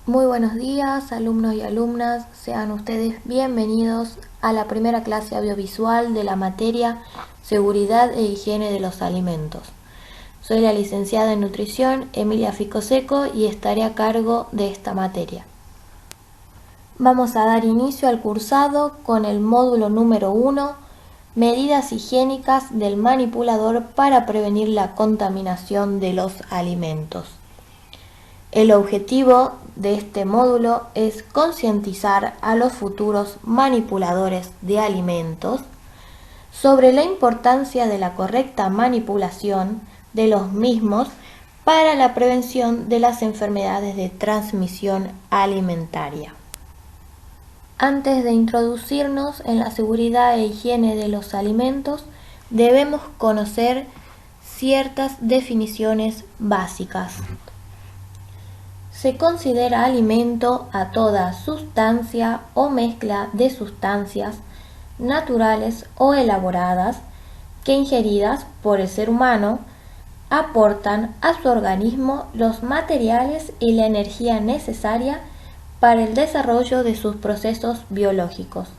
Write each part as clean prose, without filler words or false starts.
Muy buenos días, alumnos y alumnas. Sean ustedes bienvenidos a la primera clase audiovisual de la materia Seguridad e Higiene de los Alimentos. Soy la licenciada en Nutrición Emilia Ficoseco y estaré a cargo de esta materia. Vamos a dar inicio al cursado con el módulo número 1, Medidas higiénicas del manipulador para prevenir la contaminación de los alimentos. El objetivo de este módulo es concientizar a los futuros manipuladores de alimentos sobre la importancia de la correcta manipulación de los mismos para la prevención de las enfermedades de transmisión alimentaria. Antes de introducirnos en la seguridad e higiene de los alimentos, debemos conocer ciertas definiciones básicas. Se considera alimento a toda sustancia o mezcla de sustancias naturales o elaboradas que, ingeridas por el ser humano, aportan a su organismo los materiales y la energía necesaria para el desarrollo de sus procesos biológicos.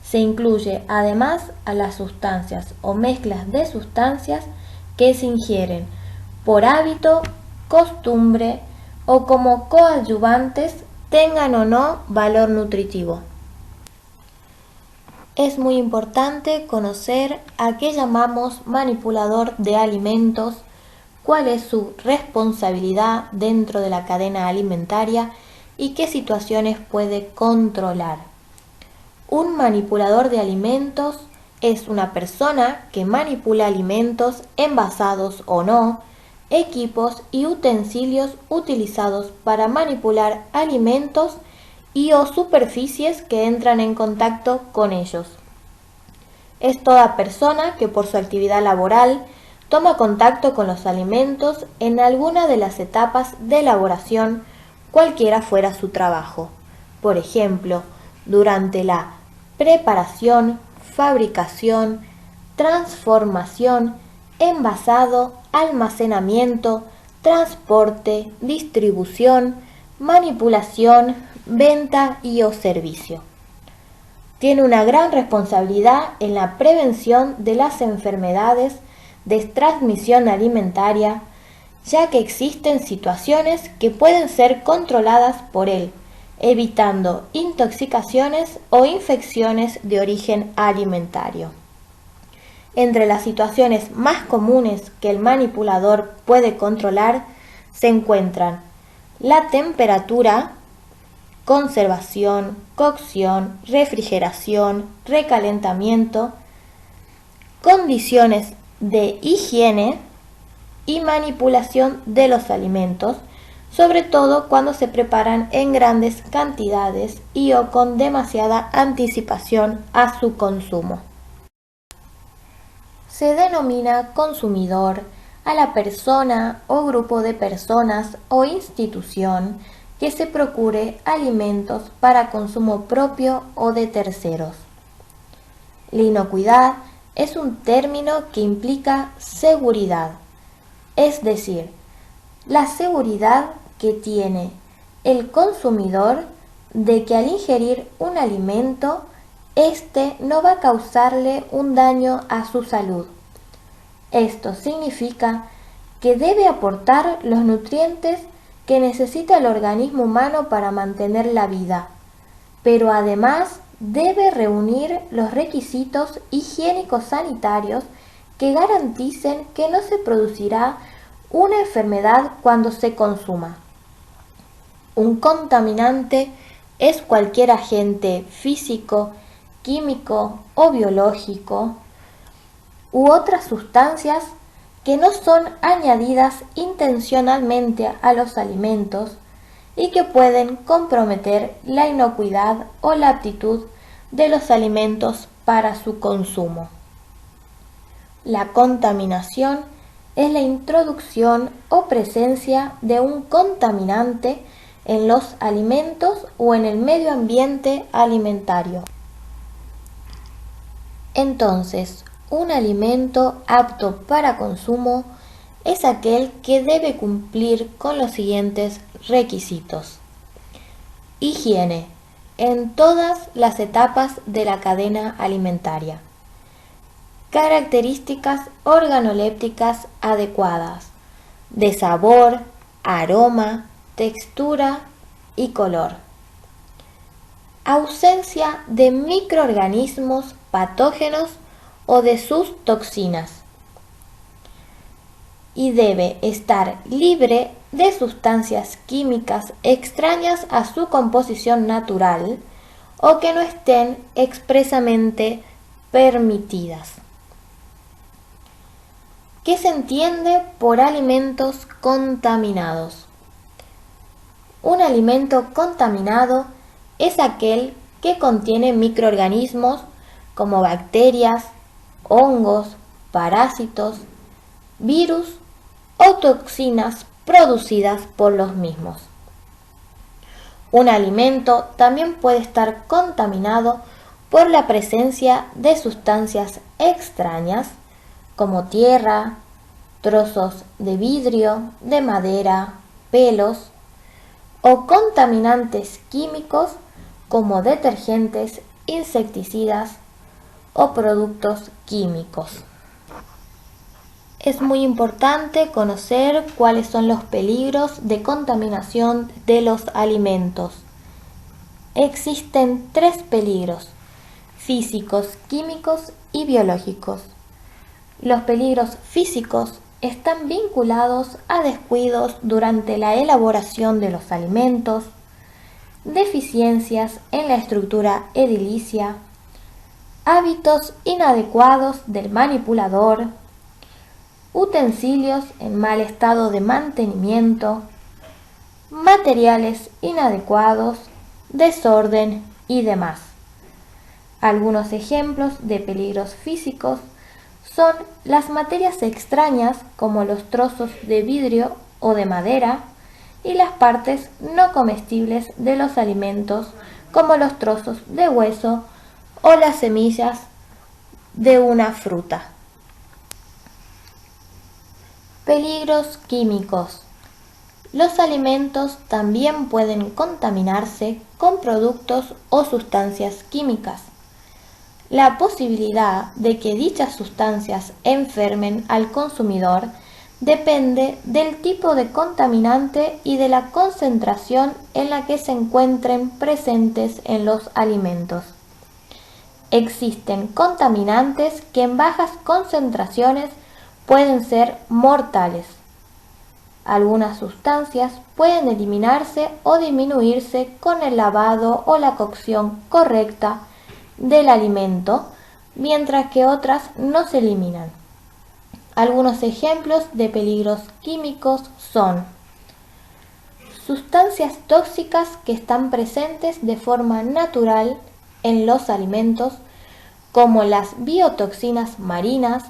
Se incluye además a las sustancias o mezclas de sustancias que se ingieren por hábito, costumbre o como coadyuvantes, tengan o no valor nutritivo. Es muy importante conocer a qué llamamos manipulador de alimentos, cuál es su responsabilidad dentro de la cadena alimentaria y qué situaciones puede controlar. Un manipulador de alimentos es una persona que manipula alimentos envasados o no, equipos y utensilios utilizados para manipular alimentos y o superficies que entran en contacto con ellos. Es toda persona que por su actividad laboral toma contacto con los alimentos en alguna de las etapas de elaboración, cualquiera fuera su trabajo. Por ejemplo, durante la preparación, fabricación, transformación, envasado, almacenamiento, transporte, distribución, manipulación, venta y o servicio. Tiene una gran responsabilidad en la prevención de las enfermedades de transmisión alimentaria, ya que existen situaciones que pueden ser controladas por él, evitando intoxicaciones o infecciones de origen alimentario. Entre las situaciones más comunes que el manipulador puede controlar se encuentran la temperatura, conservación, cocción, refrigeración, recalentamiento, condiciones de higiene y manipulación de los alimentos, sobre todo cuando se preparan en grandes cantidades y o con demasiada anticipación a su consumo. Se denomina consumidor a la persona o grupo de personas o institución que se procure alimentos para consumo propio o de terceros. La inocuidad es un término que implica seguridad, es decir, la seguridad que tiene el consumidor de que al ingerir un alimento, este no va a causarle un daño a su salud. Esto significa que debe aportar los nutrientes que necesita el organismo humano para mantener la vida, pero además debe reunir los requisitos higiénicos sanitarios que garanticen que no se producirá una enfermedad cuando se consuma. Un contaminante es cualquier agente físico, químico o biológico u otras sustancias que no son añadidas intencionalmente a los alimentos y que pueden comprometer la inocuidad o la aptitud de los alimentos para su consumo. La contaminación es la introducción o presencia de un contaminante en los alimentos o en el medio ambiente alimentario. Entonces, un alimento apto para consumo es aquel que debe cumplir con los siguientes requisitos. Higiene en todas las etapas de la cadena alimentaria. Características organolépticas adecuadas de sabor, aroma, textura y color. Ausencia de microorganismos patógenos o de sus toxinas. Y debe estar libre de sustancias químicas extrañas a su composición natural o que no estén expresamente permitidas. ¿Qué se entiende por alimentos contaminados? Un alimento contaminado es aquel que contiene microorganismos como bacterias, hongos, parásitos, virus o toxinas producidas por los mismos. Un alimento también puede estar contaminado por la presencia de sustancias extrañas como tierra, trozos de vidrio, de madera, pelos o contaminantes químicos como detergentes, insecticidas o productos químicos. Es muy importante conocer cuáles son los peligros de contaminación de los alimentos. Existen 3 peligros: físicos, químicos y biológicos. Los peligros físicos están vinculados a descuidos durante la elaboración de los alimentos, deficiencias en la estructura edilicia, hábitos inadecuados del manipulador, utensilios en mal estado de mantenimiento, materiales inadecuados, desorden y demás. Algunos ejemplos de peligros físicos son las materias extrañas como los trozos de vidrio o de madera y las partes no comestibles de los alimentos como los trozos de hueso o las semillas de una fruta. Peligros químicos. Los alimentos también pueden contaminarse con productos o sustancias químicas. La posibilidad de que dichas sustancias enfermen al consumidor depende del tipo de contaminante y de la concentración en la que se encuentren presentes en los alimentos. Existen contaminantes que en bajas concentraciones pueden ser mortales. Algunas sustancias pueden eliminarse o disminuirse con el lavado o la cocción correcta del alimento, mientras que otras no se eliminan. Algunos ejemplos de peligros químicos son sustancias tóxicas que están presentes de forma natural en los alimentos, como las biotoxinas marinas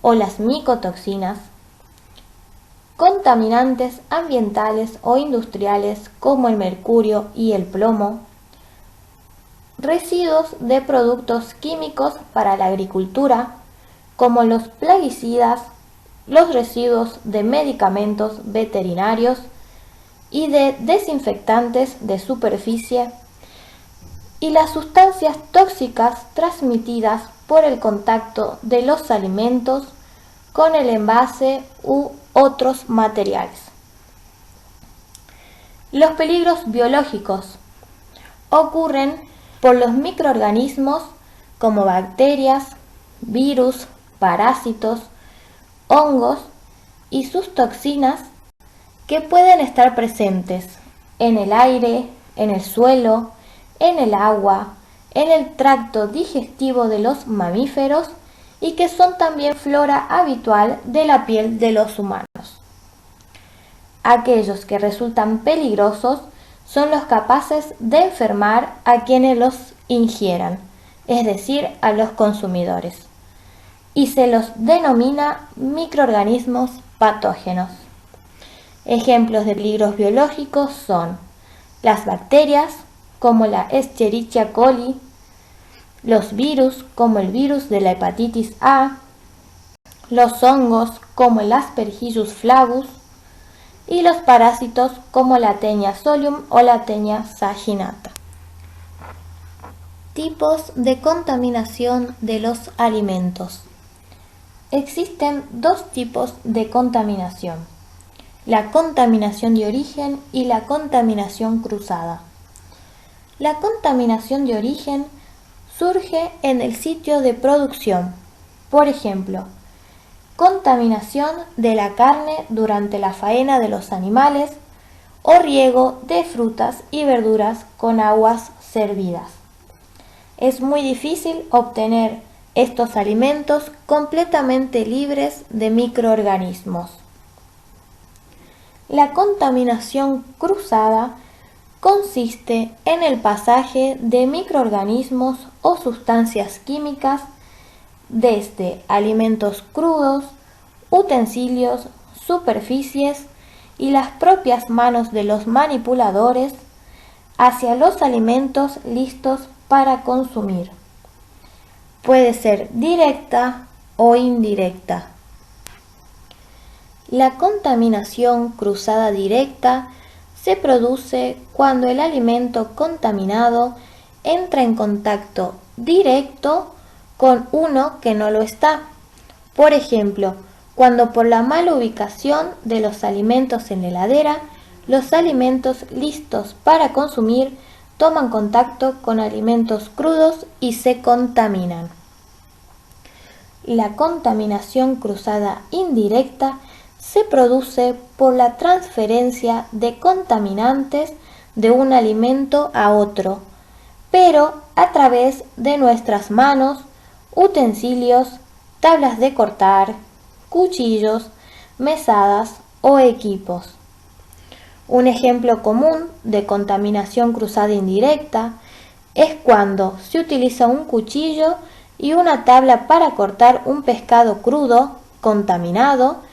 o las micotoxinas, contaminantes ambientales o industriales como el mercurio y el plomo, residuos de productos químicos para la agricultura, como los plaguicidas, los residuos de medicamentos veterinarios y de desinfectantes de superficie, y las sustancias tóxicas transmitidas por el contacto de los alimentos con el envase u otros materiales. Los peligros biológicos ocurren por los microorganismos como bacterias, virus, parásitos, hongos y sus toxinas que pueden estar presentes en el aire, en el suelo, en el agua, en el tracto digestivo de los mamíferos y que son también flora habitual de la piel de los humanos. Aquellos que resultan peligrosos son los capaces de enfermar a quienes los ingieran, es decir, a los consumidores, y se los denomina microorganismos patógenos. Ejemplos de peligros biológicos son las bacterias, como la Escherichia coli, los virus, como el virus de la hepatitis A, los hongos, como el Aspergillus flavus, y los parásitos como la Taenia solium o la Taenia saginata. Tipos de contaminación de los alimentos. Existen dos tipos de contaminación: la contaminación de origen y la contaminación cruzada. La contaminación de origen surge en el sitio de producción, por ejemplo, contaminación de la carne durante la faena de los animales o riego de frutas y verduras con aguas servidas. Es muy difícil obtener estos alimentos completamente libres de microorganismos. La contaminación cruzada consiste en el pasaje de microorganismos o sustancias químicas desde alimentos crudos, utensilios, superficies y las propias manos de los manipuladores hacia los alimentos listos para consumir. Puede ser directa o indirecta. La contaminación cruzada directa se produce cuando el alimento contaminado entra en contacto directo con uno que no lo está. Por ejemplo, cuando por la mala ubicación de los alimentos en la heladera, los alimentos listos para consumir toman contacto con alimentos crudos y se contaminan. La contaminación cruzada indirecta se produce por la transferencia de contaminantes de un alimento a otro, pero a través de nuestras manos, utensilios, tablas de cortar, cuchillos, mesadas o equipos. Un ejemplo común de contaminación cruzada indirecta es cuando se utiliza un cuchillo y una tabla para cortar un pescado crudo, contaminado,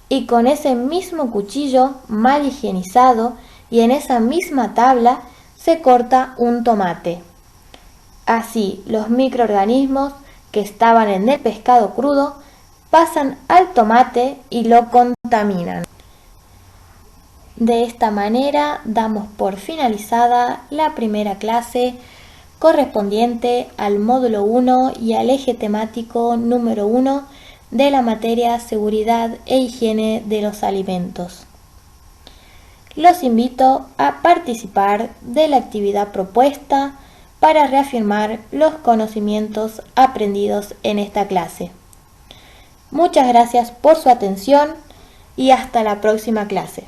y con ese mismo cuchillo mal higienizado y en esa misma tabla se corta un tomate. Así, los microorganismos que estaban en el pescado crudo pasan al tomate y lo contaminan. De esta manera damos por finalizada la primera clase correspondiente al módulo 1 y al eje temático número 1 de la materia Seguridad e Higiene de los Alimentos. Los invito a participar de la actividad propuesta para reafirmar los conocimientos aprendidos en esta clase. Muchas gracias por su atención y hasta la próxima clase.